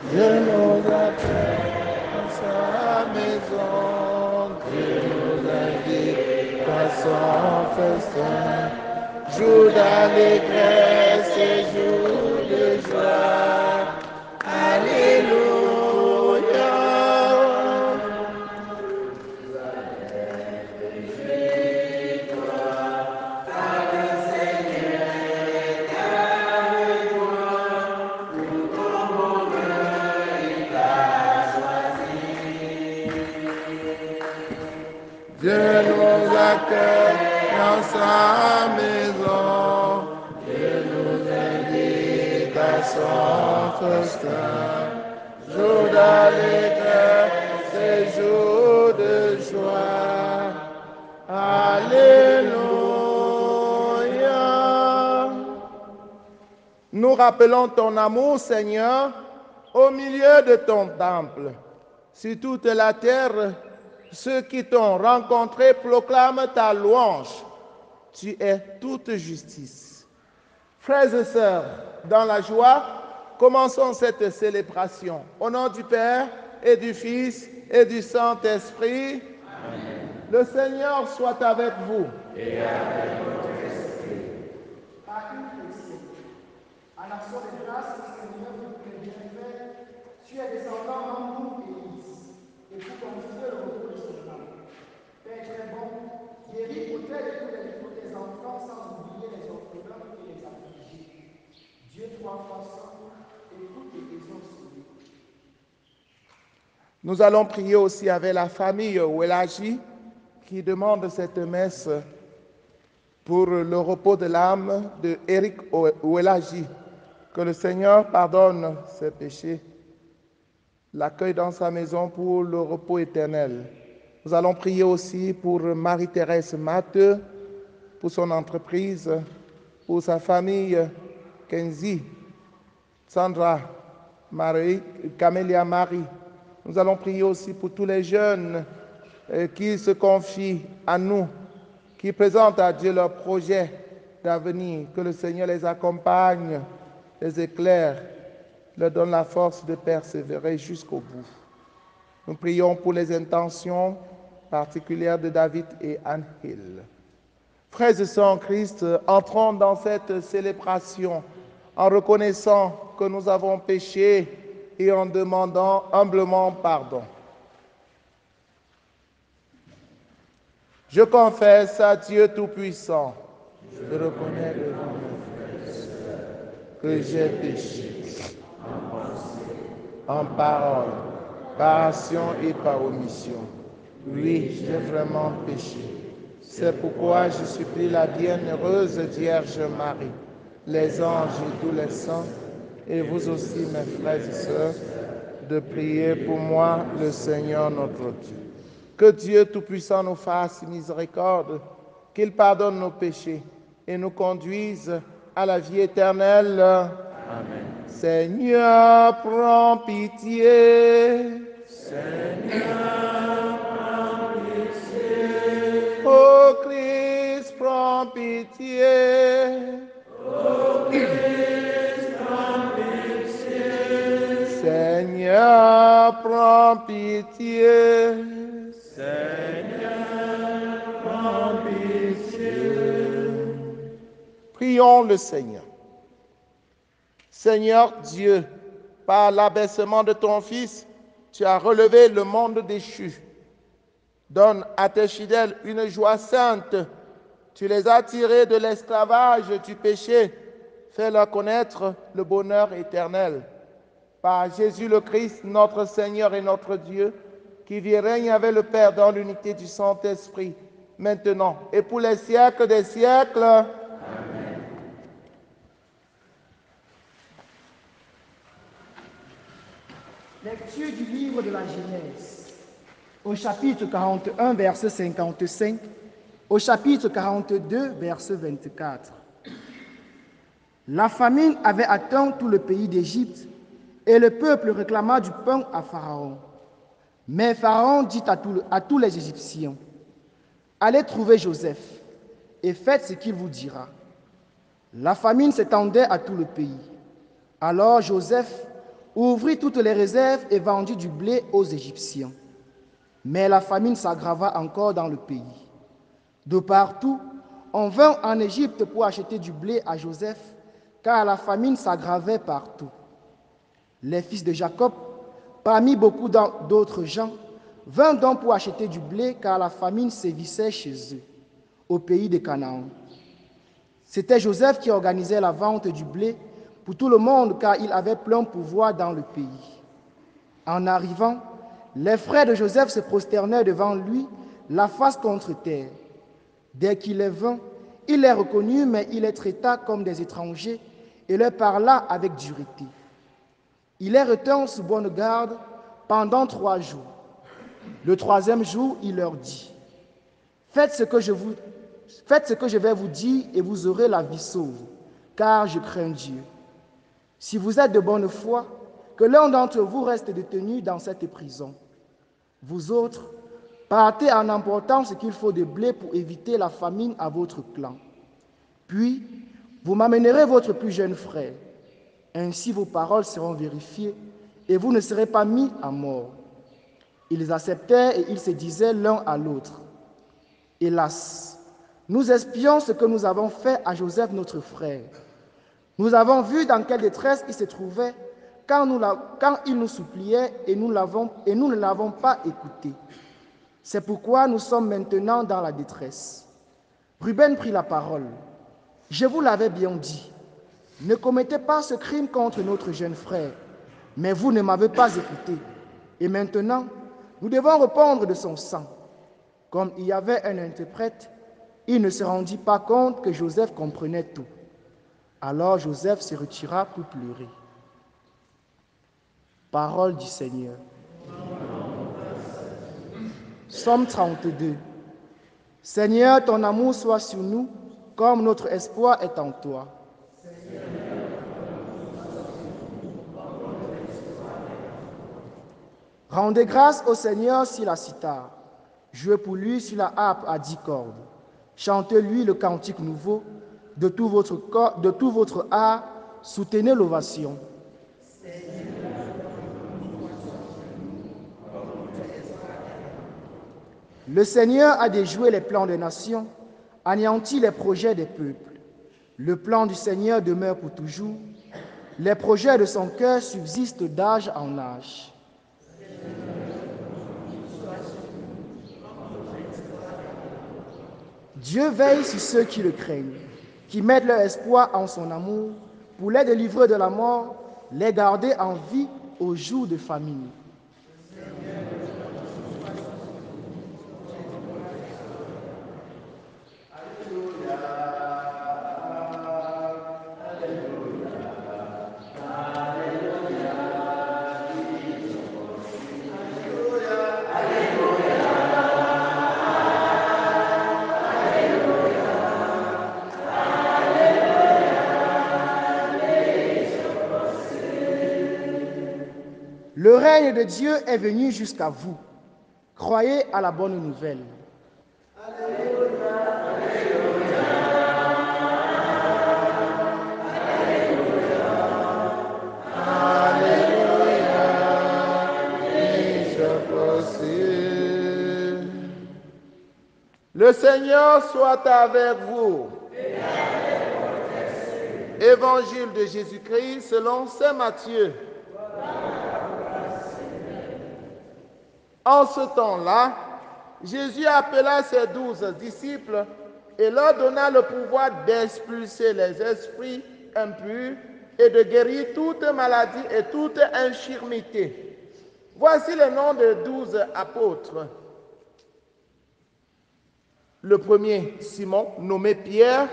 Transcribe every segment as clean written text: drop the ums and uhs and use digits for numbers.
Dieu nous appelle à sa maison, Dieu nous invite à son festin. Jour d'allégresse et jour de joie. Alléluia. Dieu nous accueille dans sa maison. Dieu nous invite à son festin. Jour d'allégresse et jour de joie. Alléluia. Nous rappelons ton amour, Seigneur, au milieu de ton temple. Sur toute la terre, ceux qui t'ont rencontré proclament ta louange. Tu es toute justice. Frères et sœurs, dans la joie, commençons cette célébration. Au nom du Père et du Fils et du Saint-Esprit. Amen. Le Seigneur soit avec vous. Et avec votre esprit. À une question. À l'action de grâce, Seigneur, pour les bienfaits, tu es descendant en nous, Élise, et pour confier le repos de son âme. Père très bon, guéris, protège tous tes enfants sans oublier les orphelins et les affligés. Dieu trois fois saint, écoute et exauce. Nous allons prier aussi avec la famille Ouelaji qui demande cette messe pour le repos de l'âme de Eric Ouelaji. Que le Seigneur pardonne ses péchés, l'accueille dans sa maison pour le repos éternel. Nous allons prier aussi pour Marie-Thérèse Matteux, pour son entreprise, pour sa famille, Kenzie, Sandra, Marie, Camélia Marie. Nous allons prier aussi pour tous les jeunes qui se confient à nous, qui présentent à Dieu leurs projets d'avenir. Que le Seigneur les accompagne, les éclaire, leur donne la force de persévérer jusqu'au bout. Nous prions pour les intentions particulières de David et Anne Hill. Frères et sœurs en Christ, entrons dans cette célébration en reconnaissant que nous avons péché et en demandant humblement pardon. Je confesse à Dieu Tout-Puissant, je reconnais devant mes frères et sœurs que j'ai péché en pensée, en parole, par action et par omission. Oui, j'ai vraiment péché. C'est pourquoi je supplie la bienheureuse Vierge Marie, les anges et tous les saints, et vous aussi, mes frères et sœurs, de prier pour moi, le Seigneur notre Dieu. Que Dieu Tout-Puissant nous fasse miséricorde, qu'il pardonne nos péchés et nous conduise à la vie éternelle. Amen. Seigneur, prends pitié. Seigneur, prends pitié. Ô Christ, prends pitié. Ô Christ, prends pitié. Seigneur, prends pitié. Seigneur, prends pitié. Prions le Seigneur. Seigneur Dieu, par l'abaissement de ton Fils, tu as relevé le monde déchu. Donne à tes fidèles une joie sainte. Tu les as tirés de l'esclavage du péché. Fais-leur connaître le bonheur éternel. Par Jésus le Christ, notre Seigneur et notre Dieu, qui vit et règne avec le Père dans l'unité du Saint-Esprit, maintenant et pour les siècles des siècles. Amen. Lecture du livre de la Genèse, au chapitre 41, verset 55, au chapitre 42, verset 24. La famine avait atteint tout le pays d'Égypte et le peuple réclama du pain à Pharaon. Mais Pharaon dit à tous les Égyptiens, « Allez trouver Joseph et faites ce qu'il vous dira. » La famine s'étendait à tout le pays. Alors Joseph ouvrit toutes les réserves et vendit du blé aux Égyptiens. Mais la famine s'aggrava encore dans le pays. De partout, on vint en Égypte pour acheter du blé à Joseph, car la famine s'aggravait partout. Les fils de Jacob, parmi beaucoup d'autres gens, vinrent donc pour acheter du blé, car la famine sévissait chez eux, au pays de Canaan. C'était Joseph qui organisait la vente du blé pour tout le monde, car il avait plein pouvoir dans le pays. En arrivant, les frères de Joseph se prosternèrent devant lui, la face contre terre. Dès qu'il les vint, il les reconnut, mais il les traita comme des étrangers et leur parla avec dureté. Il les retint sous bonne garde pendant 3 jours. Le 3e jour, il leur dit, faites ce que je vais vous dire et vous aurez la vie sauve, car je crains Dieu. Si vous êtes de bonne foi, que l'un d'entre vous reste détenu dans cette prison. Vous autres, partez en emportant ce qu'il faut de blé pour éviter la famine à votre clan. Puis, vous m'amènerez votre plus jeune frère. Ainsi vos paroles seront vérifiées et vous ne serez pas mis à mort. Ils acceptèrent et ils se disaient l'un à l'autre, hélas, nous espions ce que nous avons fait à Joseph notre frère. Nous avons vu dans quelle détresse il se trouvait quand il nous suppliait et nous ne l'avons pas écouté. C'est pourquoi nous sommes maintenant dans la détresse. Ruben prit la parole. Je vous l'avais bien dit, ne commettez pas ce crime contre notre jeune frère, mais vous ne m'avez pas écouté. Et maintenant, nous devons répondre de son sang. Comme il y avait un interprète, il ne se rendit pas compte que Joseph comprenait tout. Alors Joseph se retira pour pleurer. Parole du Seigneur. Psaume 32. Seigneur, ton amour soit sur nous, comme notre espoir est en toi. Rendez grâce au Seigneur sur la cithare. Jouez pour lui sur la harpe à 10 cordes. Chantez-lui le cantique nouveau. De tout votre art, soutenez l'ovation. Le Seigneur a déjoué les plans des nations, anéanti les projets des peuples. Le plan du Seigneur demeure pour toujours. Les projets de son cœur subsistent d'âge en âge. Dieu veille sur ceux qui le craignent, qui mettent leur espoir en son amour, pour les délivrer de la mort, les garder en vie au jour de famine. Le règne de Dieu est venu jusqu'à vous. Croyez à la bonne nouvelle. Alléluia, alléluia, alléluia, alléluia. Le Seigneur soit avec vous. Évangile de Jésus-Christ selon saint Matthieu. En ce temps-là, Jésus appela ses 12 disciples et leur donna le pouvoir d'expulser les esprits impurs et de guérir toute maladie et toute infirmité. Voici le nom des 12 apôtres. Le premier, Simon, nommé Pierre,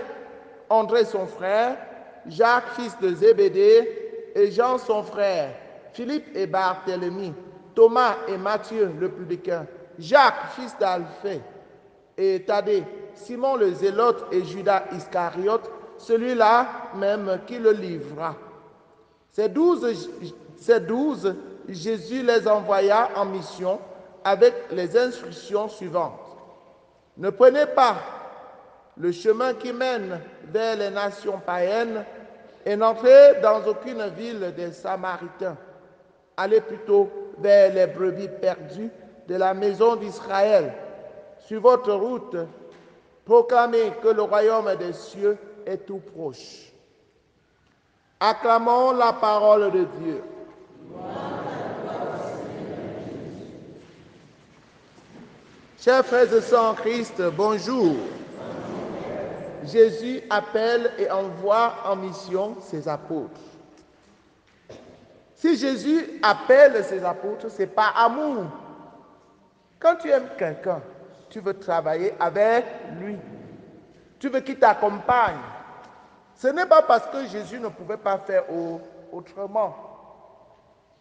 André son frère, Jacques, fils de Zébédée, et Jean son frère, Philippe et Barthélemy, Thomas et Matthieu le publicain, Jacques, fils d'Alphée, et Thaddée, Simon le zélote et Judas Iscariote, celui-là même qui le livra. Ces douze, Jésus les envoya en mission avec les instructions suivantes. Ne prenez pas le chemin qui mène vers les nations païennes et n'entrez dans aucune ville des Samaritains. allez plutôt vers les brebis perdues de la maison d'Israël. Sur votre route, proclamez que le royaume des cieux est tout proche. Acclamons la parole de Dieu. Chers frères et sœurs en Christ, bonjour. Jésus appelle et envoie en mission ses apôtres. Si Jésus appelle ses apôtres, ce n'est pas amour. Quand tu aimes quelqu'un, tu veux travailler avec lui. Tu veux qu'il t'accompagne. Ce n'est pas parce que Jésus ne pouvait pas faire autrement.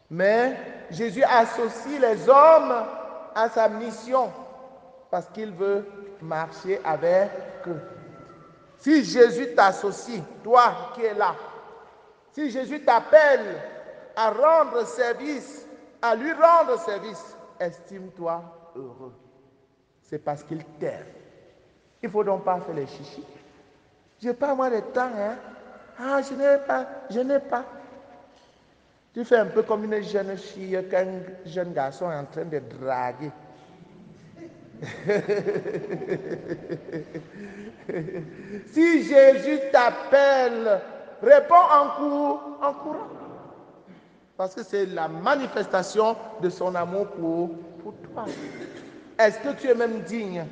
Mais Jésus associe les hommes à sa mission parce qu'il veut marcher avec eux. Si Jésus t'associe, toi qui es là, si Jésus t'appelle à rendre service, à lui rendre service, estime-toi heureux. C'est parce qu'il t'aime. Il ne faut donc pas faire les chichis. Je n'ai pas moi de temps, hein. Ah, je n'ai pas. Tu fais un peu comme une jeune fille qu'un jeune garçon est en train de draguer. Si Jésus t'appelle, réponds en courant. Parce que c'est la manifestation de son amour pour toi. Est-ce que tu es même digne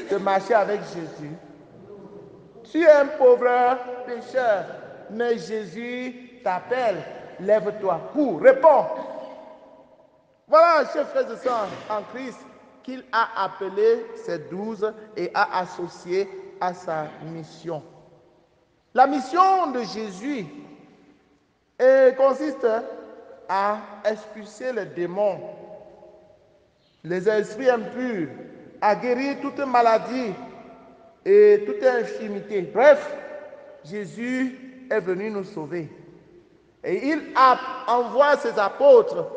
de marcher avec Jésus? Tu es un pauvre pécheur, mais Jésus t'appelle. Lève-toi, cours, réponds. Voilà, chers frères et sœurs en Christ, qu'il a appelé ses 12 et a associé à sa mission. La mission de Jésus consiste à expulser les démons, les esprits impurs, à guérir toute maladie et toute infirmité. Bref, Jésus est venu nous sauver. Et il envoie ses apôtres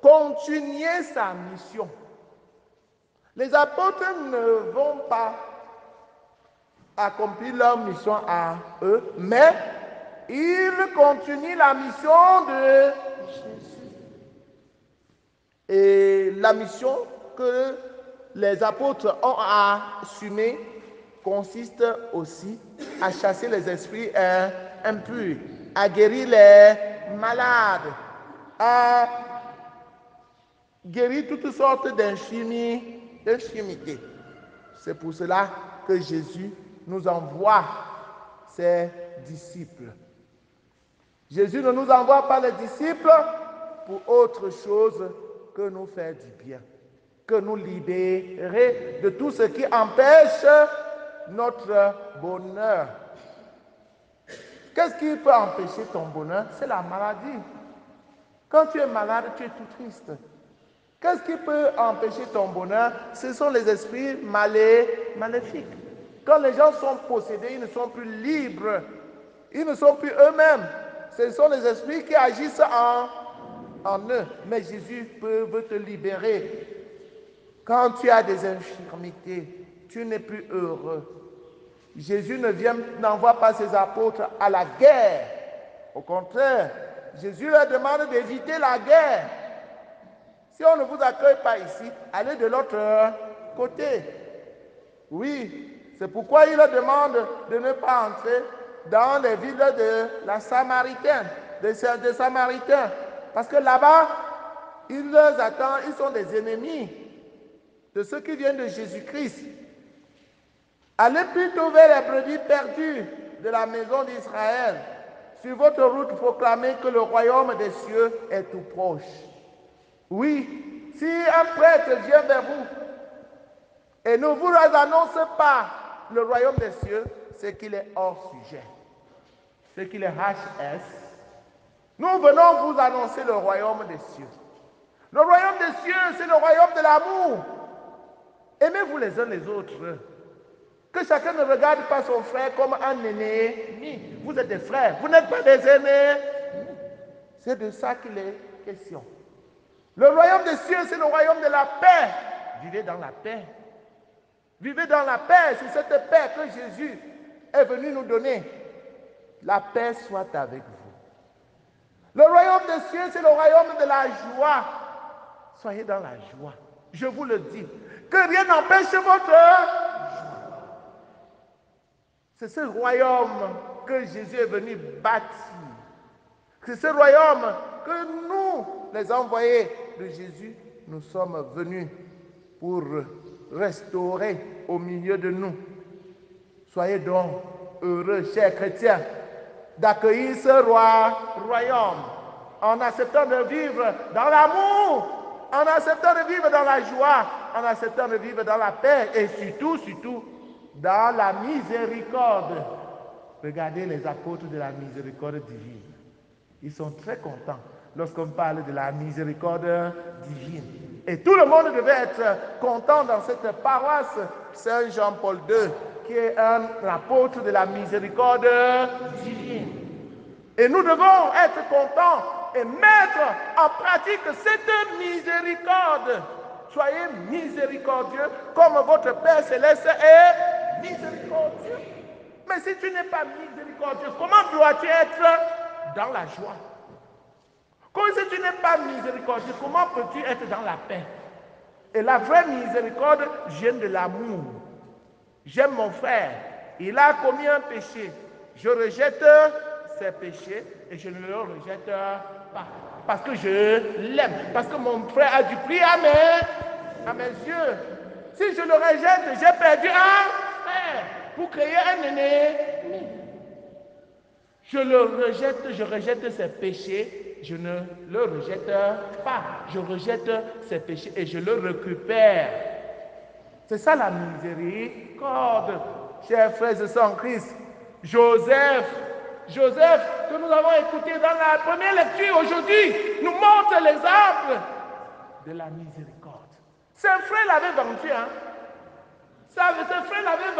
continuer sa mission. Les apôtres ne vont pas accomplir leur mission à eux, mais ils continuent la mission de Jésus. Et la mission que les apôtres ont assumée consiste aussi à chasser les esprits impurs, à guérir les malades, à guérir toutes sortes d'infirmités. C'est pour cela que Jésus nous envoie ses disciples. Jésus ne nous envoie pas les disciples pour autre chose que nous faire du bien, que nous libérer de tout ce qui empêche notre bonheur. Qu'est-ce qui peut empêcher ton bonheur? C'est la maladie. Quand tu es malade, tu es tout triste. Qu'est-ce qui peut empêcher ton bonheur? Ce sont les esprits maléfiques. Quand les gens sont possédés, ils ne sont plus libres. Ils ne sont plus eux-mêmes. Ce sont les esprits qui agissent en eux. Mais Jésus veut te libérer. Quand tu as des infirmités, tu n'es plus heureux. Jésus n'envoie pas ses apôtres à la guerre. Au contraire, Jésus leur demande d'éviter la guerre. Si on ne vous accueille pas ici, allez de l'autre côté. Oui, c'est pourquoi il leur demande de ne pas entrer dans les villes de la Samaritaine, des Samaritains. Parce que là-bas, ils les attendent, ils sont des ennemis de ceux qui viennent de Jésus-Christ. Allez plutôt vers les brebis perdues de la maison d'Israël. Sur votre route, proclamez que le royaume des cieux est tout proche. Oui, si un prêtre vient vers vous et ne vous annonce pas le royaume des cieux, c'est qu'il est hors sujet. C'est qu'il est HS. Nous venons vous annoncer le royaume des cieux. Le royaume des cieux, c'est le royaume de l'amour. Aimez-vous les uns les autres. Que chacun ne regarde pas son frère comme un ennemi. Vous êtes des frères, vous n'êtes pas des ennemis. C'est de ça qu'il est question. Le royaume des cieux, c'est le royaume de la paix. Vivez dans la paix. Vivez dans la paix. C'est cette paix que Jésus est venu nous donner. La paix soit avec vous. Le royaume des cieux, c'est le royaume de la joie. Soyez dans la joie. Je vous le dis. Que rien n'empêche votre joie. C'est ce royaume que Jésus est venu bâtir. C'est ce royaume que nous, les envoyés de Jésus, nous sommes venus pour restaurer au milieu de nous. Soyez donc heureux, chers chrétiens, d'accueillir ce royaume en acceptant de vivre dans l'amour, en acceptant de vivre dans la joie, en acceptant de vivre dans la paix et surtout, dans la miséricorde. Regardez les apôtres de la miséricorde divine. Ils sont très contents lorsqu'on parle de la miséricorde divine. Et tout le monde devait être content dans cette paroisse Saint Jean-Paul II, qui est un apôtre de la miséricorde divine. Et nous devons être contents et mettre en pratique cette miséricorde. Soyez miséricordieux comme votre Père Céleste est miséricordieux. Mais si tu n'es pas miséricordieux, comment dois-tu être dans la joie? Comme si tu n'es pas miséricordieux, comment peux-tu être dans la paix? Et la vraie miséricorde vient de l'amour. J'aime mon frère, il a commis un péché. Je rejette ses péchés et je ne le rejette pas. Parce que je l'aime. Parce que mon frère a du prix à mes yeux. Si je le rejette, j'ai perdu un frère pour créer un ennemi. Je rejette ses péchés, je ne le rejette pas. Je rejette ses péchés et je le récupère. C'est ça la miséricorde, chers frères et sœurs en Christ. Joseph, que nous avons écouté dans la première lecture aujourd'hui, nous montre l'exemple de la miséricorde. Ses frères l'avaient vendu, Ses frères l'avaient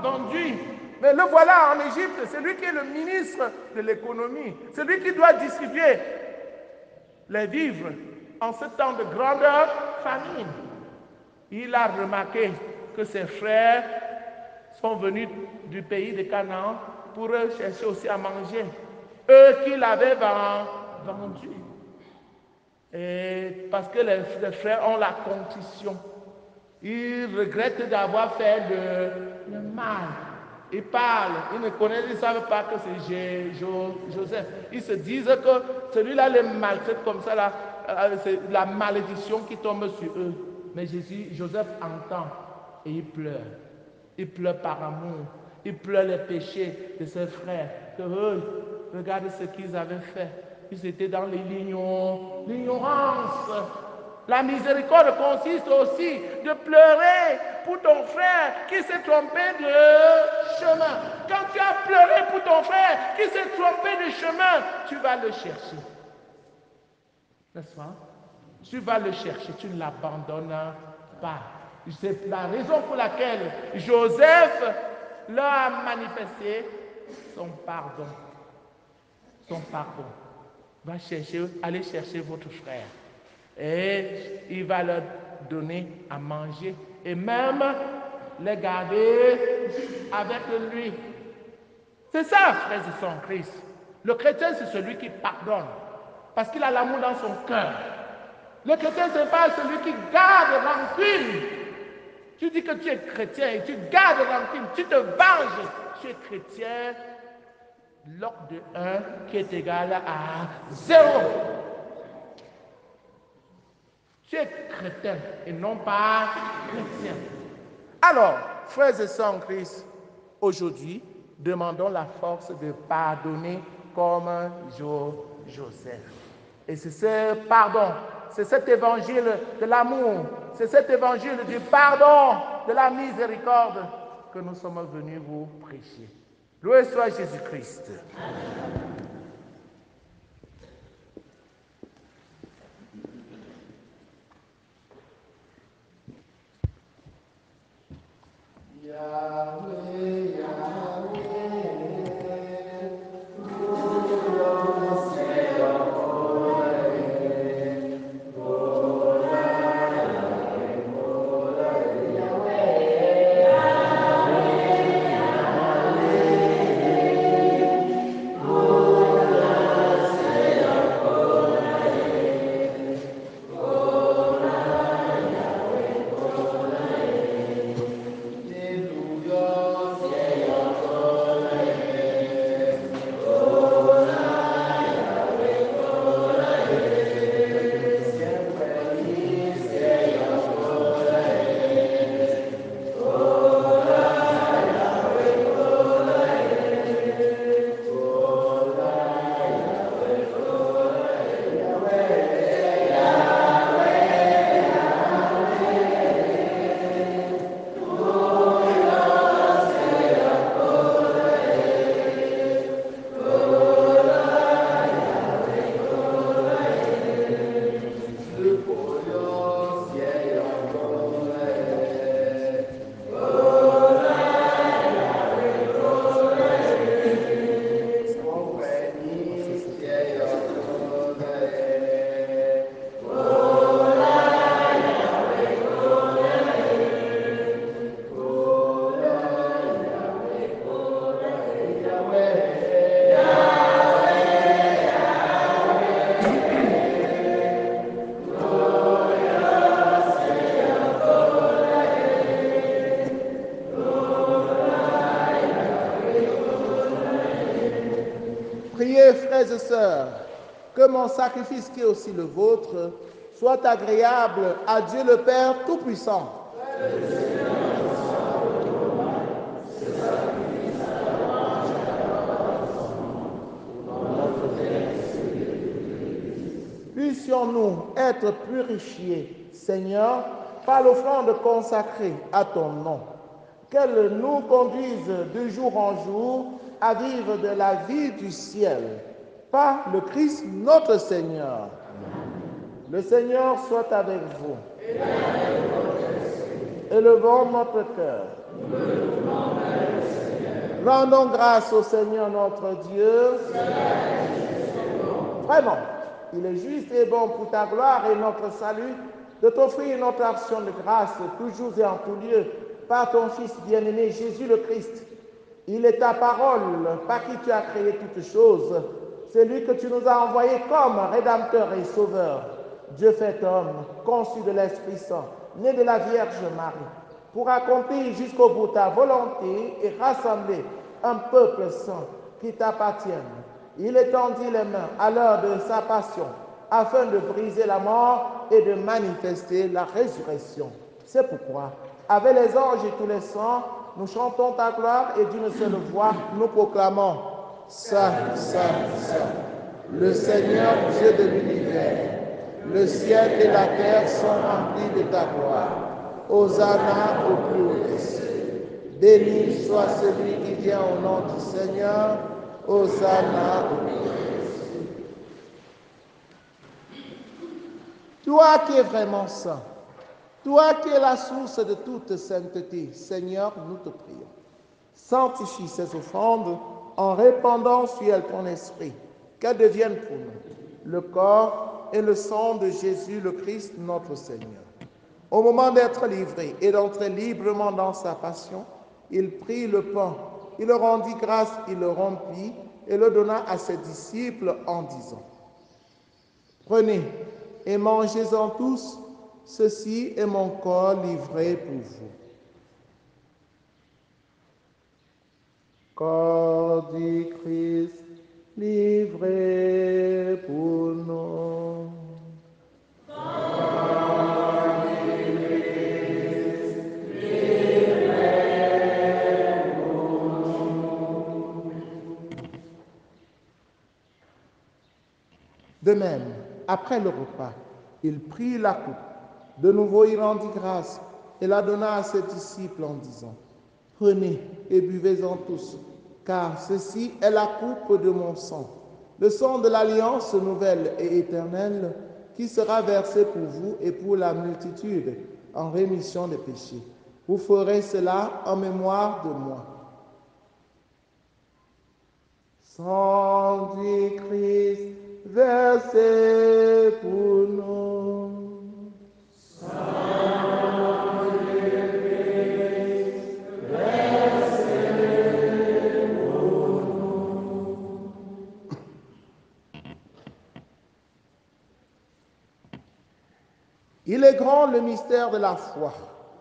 vendu. Mais le voilà en Égypte, c'est lui qui est le ministre de l'économie. C'est lui qui doit distribuer les vivres en ce temps de grande famine. Il a remarqué que ses frères sont venus du pays de Canaan pour chercher aussi à manger. Eux qui l'avaient vendu. Et parce que les frères ont la contrition. Ils regrettent d'avoir fait le mal. Ils parlent, ils ne connaissent, ils ne savent pas que c'est Joseph. Ils se disent que celui-là les maltraite comme ça, là, c'est la malédiction qui tombe sur eux. Mais Joseph entend et il pleure. Il pleure par amour. Il pleure les péchés de ses frères. Que eux, regarde ce qu'ils avaient fait. Ils étaient dans l'ignorance. La miséricorde consiste aussi de pleurer pour ton frère qui s'est trompé de chemin. Quand tu as pleuré pour ton frère qui s'est trompé de chemin, tu vas le chercher. N'est-ce pas? Tu vas le chercher, tu ne l'abandonnes pas. C'est la raison pour laquelle Joseph leur a manifesté son pardon. Son pardon. Allez chercher votre frère. Et il va leur donner à manger et même les garder avec lui. C'est ça, frères et sœurs en Christ. Le chrétien, c'est celui qui pardonne parce qu'il a l'amour dans son cœur. Le chrétien, ce n'est pas celui qui garde rancune. Tu dis que tu es chrétien et tu gardes rancune, tu te venges. Tu es chrétien, log de 1 qui est égal à 0. Tu es chrétien et non pas chrétien. Alors, frères et sœurs en Christ, aujourd'hui, demandons la force de pardonner comme Joseph. Et c'est ce pardon, c'est cet évangile de l'amour, c'est cet évangile du pardon, de la miséricorde que nous sommes venus vous prêcher. Loué soit Jésus-Christ. Yahweh, Yahweh. Oh que mon sacrifice qui est aussi le vôtre soit agréable à Dieu le Père Tout-Puissant. Puissions-nous être purifiés, Seigneur, par l'offrande consacrée à ton nom, qu'elle nous conduise de jour en jour à vivre de la vie du ciel, par le Christ notre Seigneur. Le Seigneur soit avec vous. Élevons notre cœur. Rendons grâce au Seigneur notre Dieu. Vraiment, il est juste et bon pour ta gloire et notre salut de t'offrir notre action de grâce toujours et en tout lieu par ton Fils bien-aimé Jésus le Christ. Il est ta parole par qui tu as créé toutes choses. C'est lui que tu nous as envoyé comme Rédempteur et Sauveur. Dieu fait homme, conçu de l'Esprit Saint, né de la Vierge Marie, pour accomplir jusqu'au bout ta volonté et rassembler un peuple saint qui t'appartienne. Il étendit les mains à l'heure de sa passion, afin de briser la mort et de manifester la résurrection. C'est pourquoi, avec les anges et tous les saints, nous chantons ta gloire et d'une seule voix, nous proclamons « Saint, Saint, Saint, le Seigneur Dieu de l'univers. Le ciel et la terre sont remplis de ta gloire. Hosanna au plus haut des cieux. Béni soit celui qui vient au nom du Seigneur. Hosanna au plus haut des cieux. » Toi qui es vraiment saint, toi qui es la source de toute sainteté, Seigneur, nous te prions. Sanctifie ces offrandes en répandant sur elles ton esprit, qu'elles deviennent pour nous le corps et le sang de Jésus le Christ, notre Seigneur. Au moment d'être livré et d'entrer librement dans sa passion, il prit le pain, il le rendit grâce, il le rompit et le donna à ses disciples en disant : « Prenez et mangez-en tous, ceci est mon corps livré pour vous. » Corps du Christ livré pour nous. Corps du Christ livré pour nous. De même, après le repas, il prit la coupe. De nouveau, il rendit grâce et la donna à ses disciples en disant : « Prenez et buvez-en tous, car ceci est la coupe de mon sang, le sang de l'alliance nouvelle et éternelle, qui sera versé pour vous et pour la multitude en rémission des péchés. Vous ferez cela en mémoire de moi. » Sang du Christ versé pour nous. Il est grand le mystère de la foi.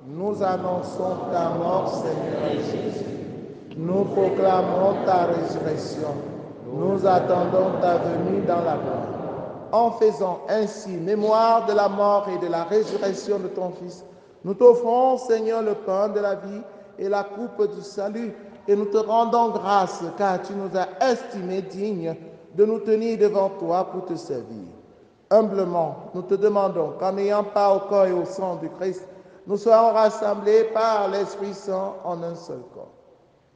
Nous annonçons ta mort, Seigneur Jésus. Nous proclamons ta résurrection. Nous attendons ta venue dans la gloire. En faisant ainsi mémoire de la mort et de la résurrection de ton Fils, nous t'offrons, Seigneur, le pain de la vie et la coupe du salut, et nous te rendons grâce, car tu nous as estimés dignes de nous tenir devant toi pour te servir. Humblement, nous te demandons qu'en ayant part au corps et au sang du Christ, nous soyons rassemblés par l'Esprit Saint en un seul corps.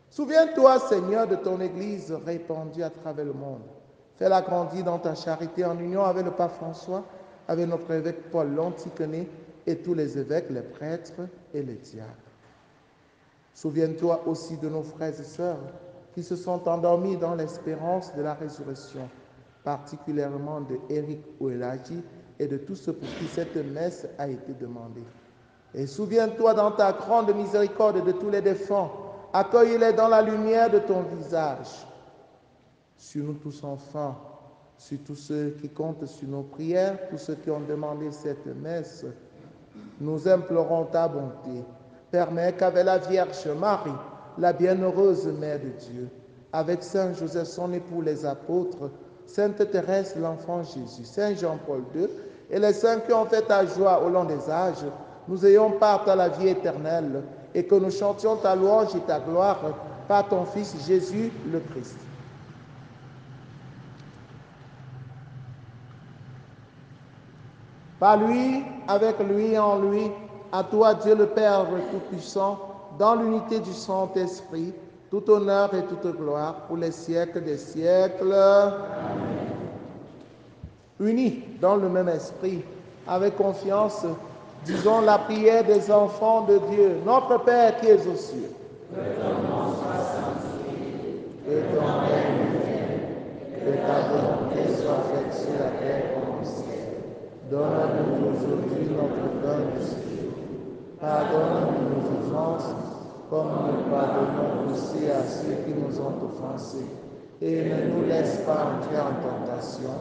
Souviens-toi, Seigneur, de ton Église répandue à travers le monde. Fais-la grandir dans ta charité en union avec le pape François, avec notre évêque Paul l'Antiquené et tous les évêques, les prêtres et les diacres. Souviens-toi aussi de nos frères et sœurs qui se sont endormis dans l'espérance de la résurrection, particulièrement de Eric Ouelaji et de tous ceux pour qui cette messe a été demandée. Et souviens-toi dans ta grande miséricorde de tous les défunts, accueille-les dans la lumière de ton visage. Sur nous tous enfin, sur tous ceux qui comptent sur nos prières, tous ceux qui ont demandé cette messe, nous implorons ta bonté. Permets qu'avec la Vierge Marie, la bienheureuse Mère de Dieu, avec Saint Joseph son époux les apôtres, Sainte Thérèse, l'enfant Jésus, Saint Jean-Paul II, et les saints qui ont fait ta joie au long des âges, nous ayons part à la vie éternelle, et que nous chantions ta louange et ta gloire par ton Fils Jésus le Christ. Par lui, avec lui et en lui, à toi Dieu le Père Tout-Puissant, dans l'unité du Saint-Esprit, tout honneur et toute gloire pour les siècles des siècles. Amen. Unis dans le même esprit, avec confiance, disons la prière des enfants de Dieu. Notre Père qui es aux cieux, que ton nom soit sanctifié, que ton règne vienne, que ta volonté soit faite sur la terre comme au ciel. Donne-nous aujourd'hui notre pain de ce jour. Pardonne-nous nos offenses, comme nous pardonnons aussi à ceux qui nous ont offensés. Et ne nous laisse pas entrer en tentation,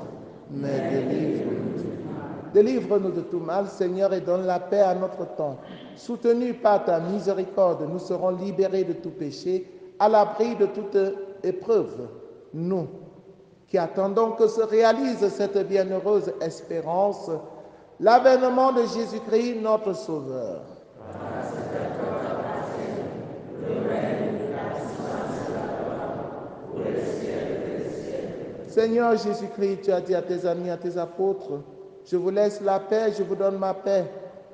mais délivre-nous du mal. Délivre-nous de tout mal, Seigneur, et donne la paix à notre temps. Soutenus par ta miséricorde, nous serons libérés de tout péché, à l'abri de toute épreuve. Nous, qui attendons que se réalise cette bienheureuse espérance, l'avènement de Jésus-Christ, notre Sauveur. Seigneur Jésus-Christ, tu as dit à tes amis, à tes apôtres, je vous laisse la paix, je vous donne ma paix.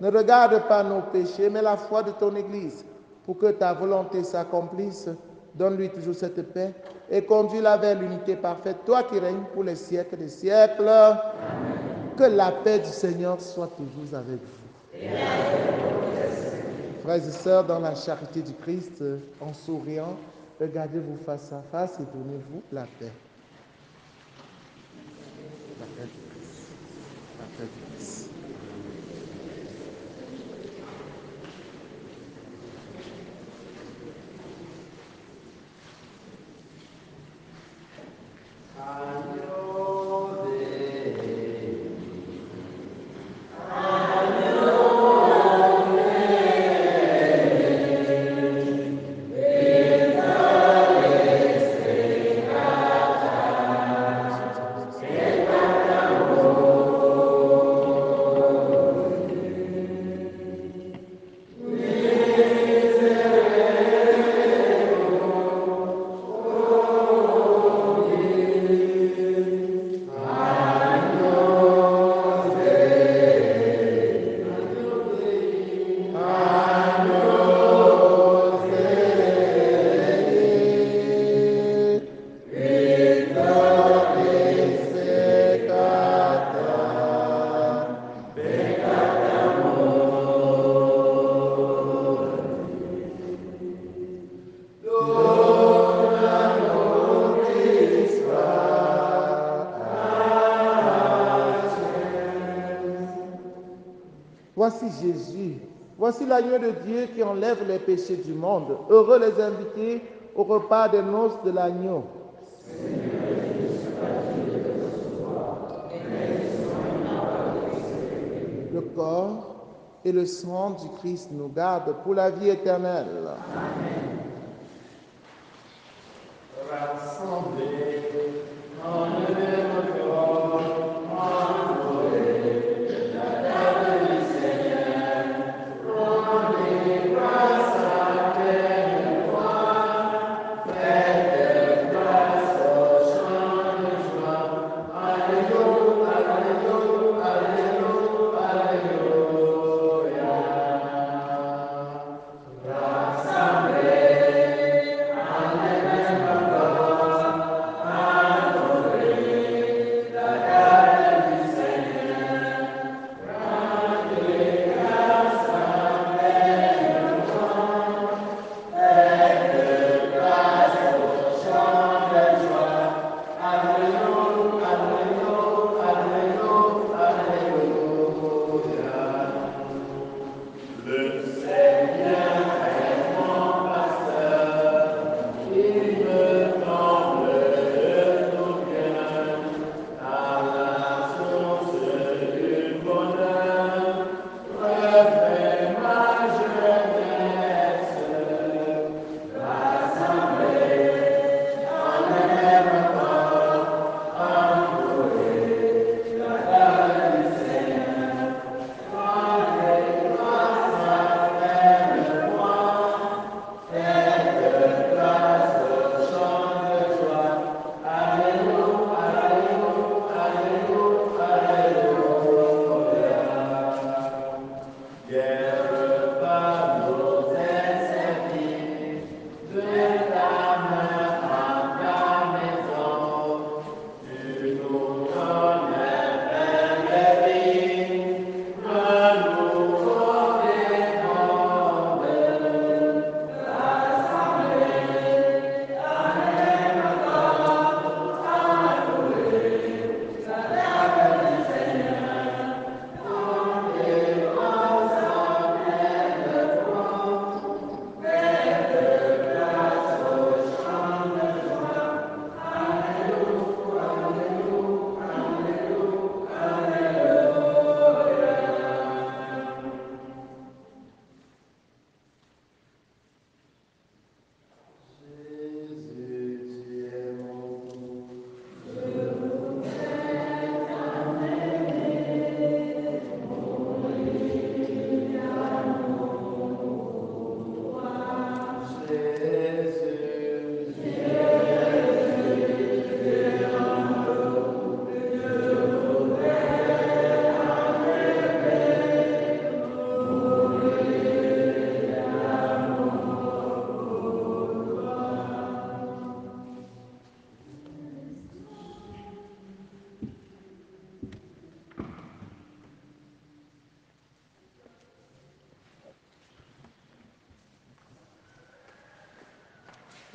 Ne regarde pas nos péchés, mais la foi de ton Église. Pour que ta volonté s'accomplisse, donne-lui toujours cette paix et conduis-la vers l'unité parfaite, toi qui règnes pour les siècles des siècles. Amen. Que la paix du Seigneur soit toujours avec vous. Et frères et sœurs, dans la charité du Christ, en souriant, regardez-vous face à face et donnez-vous la paix. La paix du Christ. La paix du Christ. Voici Jésus, voici l'agneau de Dieu qui enlève les péchés du monde. Heureux les invités au repas des noces de l'agneau. Le corps et le sang du Christ nous gardent pour la vie éternelle. Amen. Rassemblés en le même corps, Amen.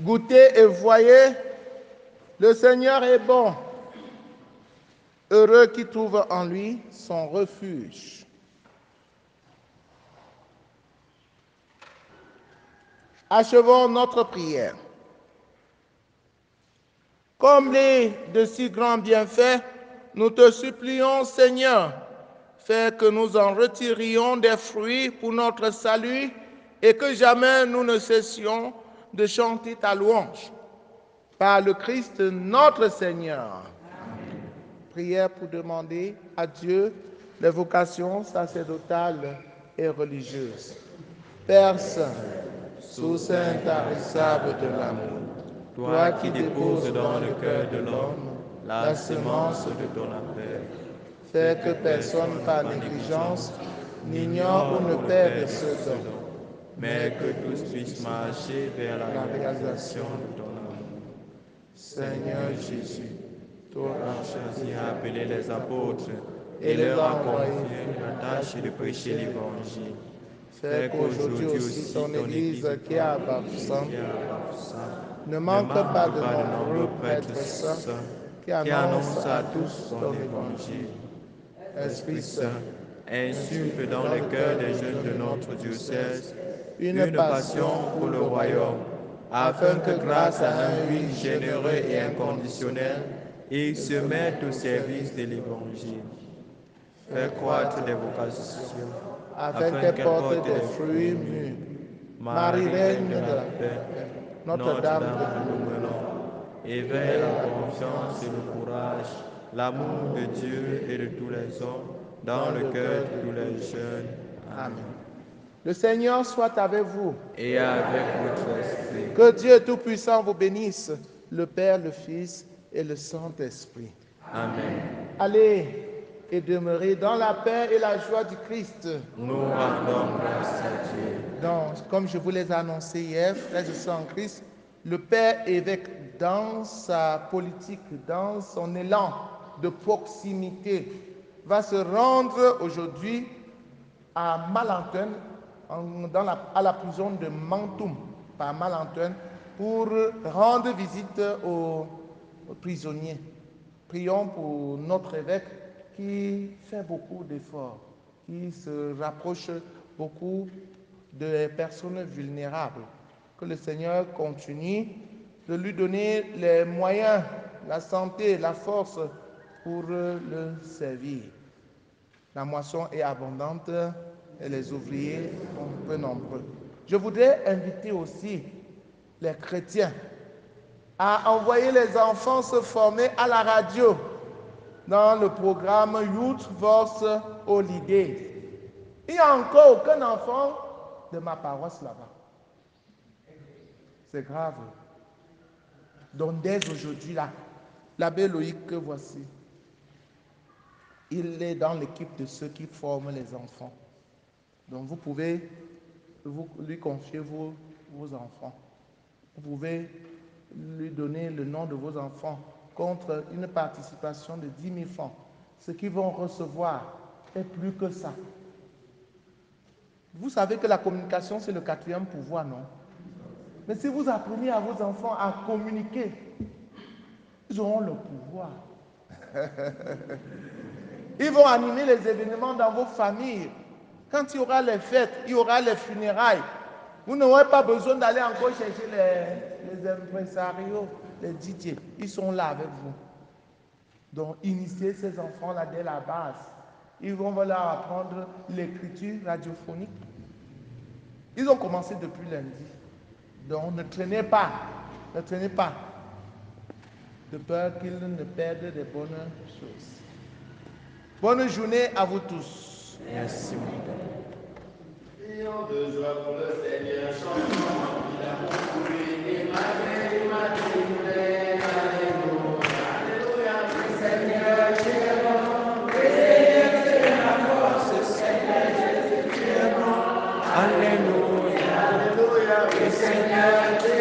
Goûtez et voyez, le Seigneur est bon. Heureux qui trouve en lui son refuge. Achevons notre prière. Comblés de si grands bienfaits, nous te supplions, Seigneur, fais que nous en retirions des fruits pour notre salut et que jamais nous ne cessions de chanter ta louange. Par le Christ notre Seigneur. Prière pour demander à Dieu les vocations sacerdotales et religieuses. Père Saint, source intarissable de l'amour, toi qui déposes dans le cœur de l'homme la semence de ton appel, fais que personne par négligence n'ignore ou ne perde ce don, mais que tous puissent marcher vers la réalisation de ton amour. Seigneur Jésus, toi as choisi à appeler les apôtres et leur as confié la tâche de prêcher l'Évangile. Fais qu'aujourd'hui aussi ton Église qui est à Bafoussam ne manque pas de nombreux prêtres saints qui annoncent à tous ton Évangile. Esprit Saint, insuffle dans les cœurs des jeunes de notre diocèse une passion pour le royaume, afin que grâce à un oui généreux et inconditionnel, ils se mettent au service de l'Évangile. Fais croître des vocations, afin qu'elles portent des fruits mûrs. Marie, Reine de la paix, Notre-Dame de nous, éveille la confiance et le courage, l'amour de Dieu et de tous les hommes, dans le cœur de tous les jeunes. Amen. Le Seigneur soit avec vous. Et avec votre esprit. Que Dieu Tout-Puissant vous bénisse, le Père, le Fils et le Saint-Esprit. Amen. Allez et demeurez dans la paix et la joie du Christ. Nous rendons grâce à Dieu. Donc, comme je vous l'ai annoncé hier, frères et sœurs en Christ, le Père évêque, dans sa politique, dans son élan de proximité, va se rendre aujourd'hui à Malantoun, à la prison de Mantoum, par Malantoun, pour rendre visite aux prisonniers. Prions pour notre évêque qui fait beaucoup d'efforts, qui se rapproche beaucoup des personnes vulnérables. Que le Seigneur continue de lui donner les moyens, la santé, la force pour le servir. La moisson est abondante et les ouvriers sont peu nombreux. Je voudrais inviter aussi les chrétiens à envoyer les enfants se former à la radio dans le programme Youth Voice Holidays. Il n'y a encore aucun enfant de ma paroisse là-bas. C'est grave. Donc dès aujourd'hui, là, l'abbé Loïc que voici, il est dans l'équipe de ceux qui forment les enfants. Donc vous pouvez lui confier vos enfants. Vous pouvez lui donner le nom de vos enfants contre une participation de 10 000 francs. Ce qu'ils vont recevoir est plus que ça. Vous savez que la communication, c'est le 4e pouvoir, non? Mais si vous apprenez à vos enfants à communiquer, ils auront le pouvoir. Ils vont animer les événements dans vos familles. Quand il y aura les fêtes, il y aura les funérailles. Vous n'aurez pas besoin d'aller encore chercher les impresarios, les DJ. Ils sont là avec vous. Donc, initiez ces enfants-là dès la base. Ils vont leur apprendre l'écriture radiophonique. Ils ont commencé depuis lundi. Donc, ne traînez pas. Ne traînez pas. De peur qu'ils ne perdent des bonnes choses. Bonne journée à vous tous. Merci, mon Père. Ayons de joie pour le Seigneur, chantons, il a construit Emmanuel, Emmanuel, alléluia, alléluia, le Seigneur, tu es bon, le Seigneur, tu es la force, Seigneur, Jésus, tu es bon, alléluia, alléluia, le Seigneur, tu es